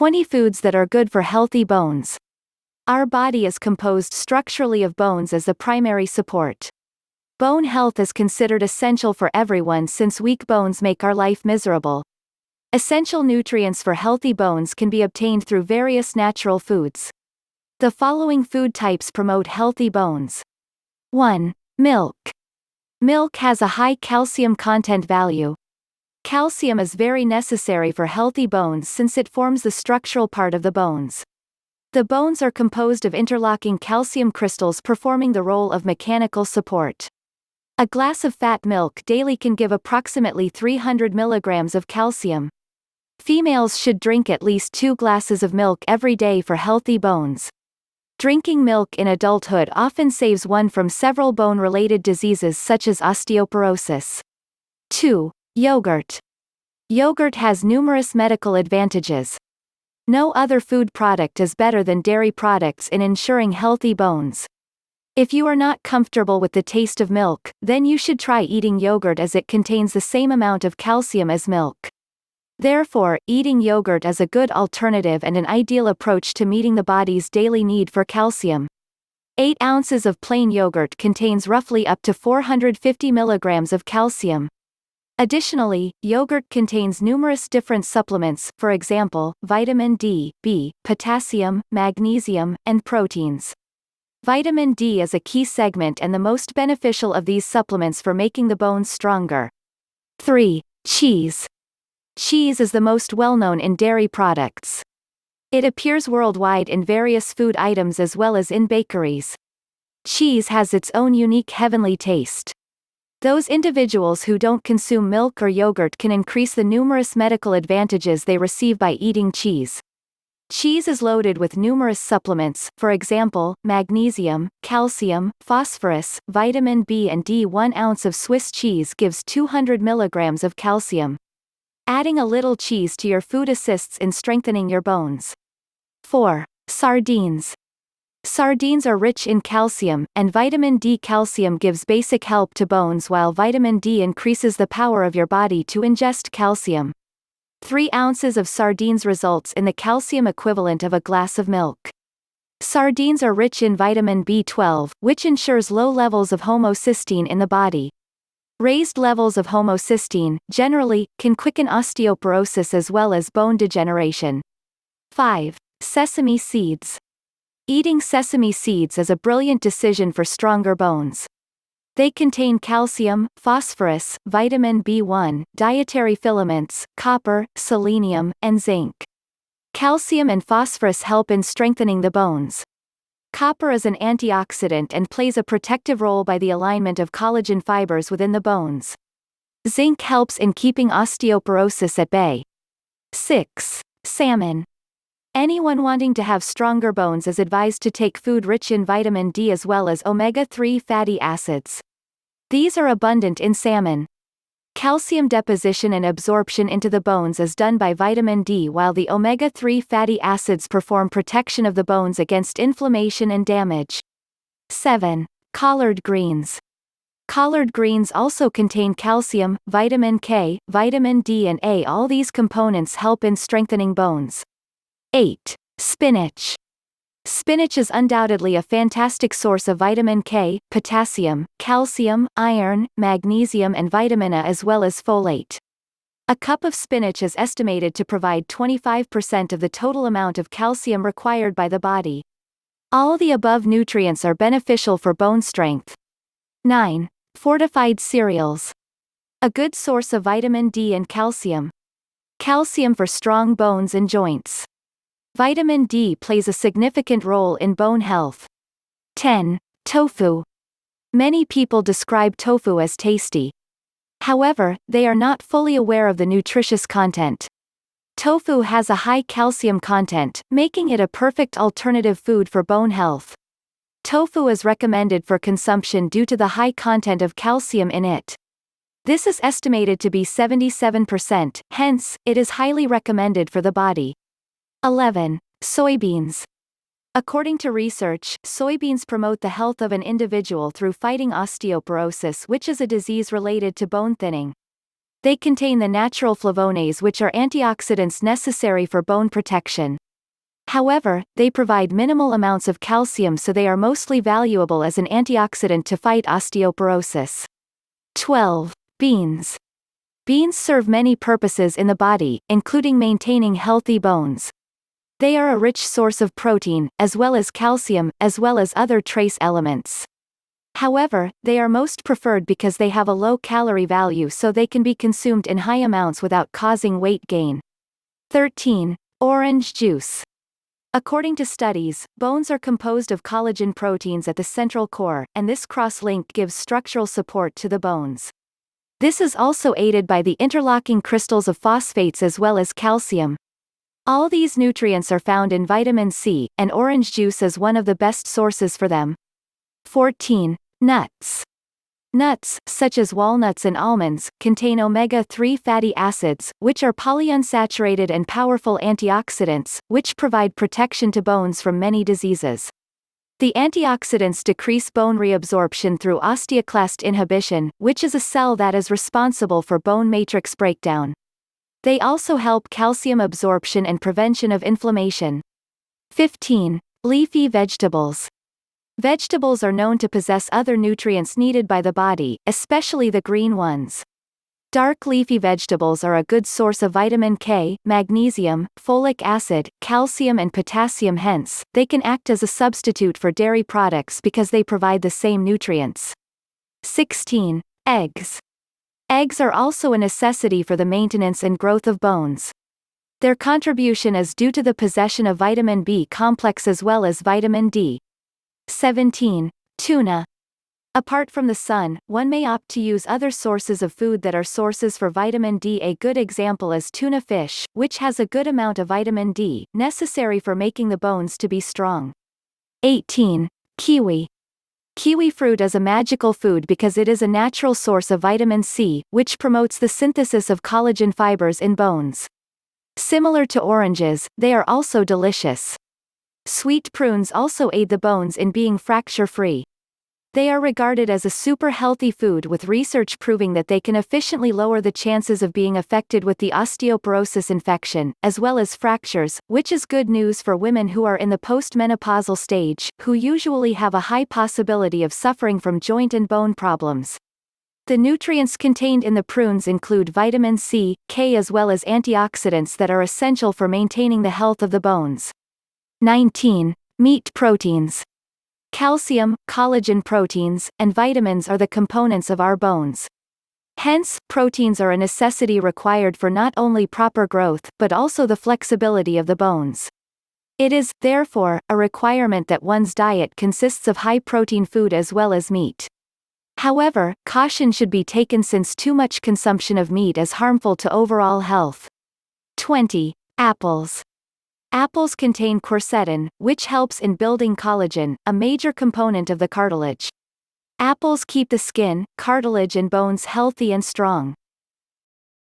20 foods that are good for healthy bones. Our body is composed structurally of bones as the primary support. Bone health is considered essential for everyone since weak bones make our life miserable. Essential nutrients for healthy bones can be obtained through various natural foods. The following food types promote healthy bones. 1. Milk. Milk has a high calcium content value. Calcium is very necessary for healthy bones since it forms the structural part of the bones. The bones are composed of interlocking calcium crystals performing the role of mechanical support. A glass of fat milk daily can give approximately 300 milligrams of calcium. Females should drink at least 2 glasses of milk every day for healthy bones. Drinking milk in adulthood often saves one from several bone-related diseases such as osteoporosis. 2. Yogurt. Yogurt has numerous medical advantages. No other food product is better than dairy products in ensuring healthy bones. If you are not comfortable with the taste of milk, then you should try eating yogurt as it contains the same amount of calcium as milk. Therefore, eating yogurt is a good alternative and an ideal approach to meeting the body's daily need for calcium. 8 ounces of plain yogurt contains roughly up to 450 milligrams of calcium. Additionally, yogurt contains numerous different supplements, for example, vitamin D, B, potassium, magnesium, and proteins. Vitamin D is a key segment and the most beneficial of these supplements for making the bones stronger. 3. Cheese. Cheese is the most well-known in dairy products. It appears worldwide in various food items as well as in bakeries. Cheese has its own unique heavenly taste. Those individuals who don't consume milk or yogurt can increase the numerous medical advantages they receive by eating cheese. Cheese is loaded with numerous supplements, for example, magnesium, calcium, phosphorus, vitamin B and D. 1 ounce of Swiss cheese gives 200 milligrams of calcium. Adding a little cheese to your food assists in strengthening your bones. 4. Sardines. Sardines are rich in calcium, and vitamin D. Calcium gives basic help to bones while vitamin D increases the power of your body to ingest calcium. 3 ounces of sardines results in the calcium equivalent of a glass of milk. Sardines are rich in vitamin B12, which ensures low levels of homocysteine in the body. Raised levels of homocysteine, generally, can quicken osteoporosis as well as bone degeneration. 5. Sesame seeds. Eating sesame seeds is a brilliant decision for stronger bones. They contain calcium, phosphorus, vitamin B1, dietary filaments, copper, selenium, and zinc. Calcium and phosphorus help in strengthening the bones. Copper is an antioxidant and plays a protective role by the alignment of collagen fibers within the bones. Zinc helps in keeping osteoporosis at bay. 6. Salmon. Anyone wanting to have stronger bones is advised to take food rich in vitamin D as well as omega-3 fatty acids. These are abundant in salmon. Calcium deposition and absorption into the bones is done by vitamin D while the omega-3 fatty acids perform protection of the bones against inflammation and damage. 7. Collard greens. Collard greens also contain calcium, vitamin K, vitamin D and A. All these components help in strengthening bones. 8. Spinach. Spinach is undoubtedly a fantastic source of vitamin K, potassium, calcium, iron, magnesium and vitamin A as well as folate. A cup of spinach is estimated to provide 25% of the total amount of calcium required by the body. All the above nutrients are beneficial for bone strength. 9. Fortified cereals. A good source of vitamin D and calcium. Calcium for strong bones and joints. Vitamin D plays a significant role in bone health. 10. Tofu. Many people describe tofu as tasty. However, they are not fully aware of the nutritious content. Tofu has a high calcium content, making it a perfect alternative food for bone health. Tofu is recommended for consumption due to the high content of calcium in it. This is estimated to be 77%, hence, it is highly recommended for the body. 11. Soybeans. According to research, soybeans promote the health of an individual through fighting osteoporosis, which is a disease related to bone thinning. They contain the natural flavonoids, which are antioxidants necessary for bone protection. However, they provide minimal amounts of calcium, so they are mostly valuable as an antioxidant to fight osteoporosis. 12. Beans. Beans serve many purposes in the body, including maintaining healthy bones. They are a rich source of protein, as well as calcium, as well as other trace elements. However, they are most preferred because they have a low calorie value, so they can be consumed in high amounts without causing weight gain. 13. Orange juice. According to studies, bones are composed of collagen proteins at the central core, and this cross-link gives structural support to the bones. This is also aided by the interlocking crystals of phosphates as well as calcium. All these nutrients are found in vitamin C, and orange juice is one of the best sources for them. 14. Nuts. Nuts, such as walnuts and almonds, contain omega-3 fatty acids, which are polyunsaturated and powerful antioxidants, which provide protection to bones from many diseases. The antioxidants decrease bone reabsorption through osteoclast inhibition, which is a cell that is responsible for bone matrix breakdown. They also help calcium absorption and prevention of inflammation. 15. Leafy vegetables. Vegetables are known to possess other nutrients needed by the body, especially the green ones. Dark leafy vegetables are a good source of vitamin K, magnesium, folic acid, calcium and potassium, hence, they can act as a substitute for dairy products because they provide the same nutrients. 16. Eggs. Eggs are also a necessity for the maintenance and growth of bones. Their contribution is due to the possession of vitamin B complex as well as vitamin D. 17. Tuna. Apart from the sun, one may opt to use other sources of food that are sources for vitamin D. A good example is tuna fish, which has a good amount of vitamin D, necessary for making the bones to be strong. 18. Kiwi. Kiwi fruit is a magical food because it is a natural source of vitamin C, which promotes the synthesis of collagen fibers in bones. Similar to oranges, they are also delicious. Sweet prunes also aid the bones in being fracture-free. They are regarded as a super healthy food, with research proving that they can efficiently lower the chances of being affected with the osteoporosis infection, as well as fractures, which is good news for women who are in the postmenopausal stage, who usually have a high possibility of suffering from joint and bone problems. The nutrients contained in the prunes include vitamin C, K as well as antioxidants that are essential for maintaining the health of the bones. 19. Meat proteins. Calcium, collagen proteins, and vitamins are the components of our bones. Hence, proteins are a necessity required for not only proper growth but also the flexibility of the bones. It is, therefore, a requirement that one's diet consists of high-protein food as well as meat. However, caution should be taken since too much consumption of meat is harmful to overall health. 20. Apples. Apples contain quercetin, which helps in building collagen, a major component of the cartilage. Apples keep the skin, cartilage and bones healthy and strong.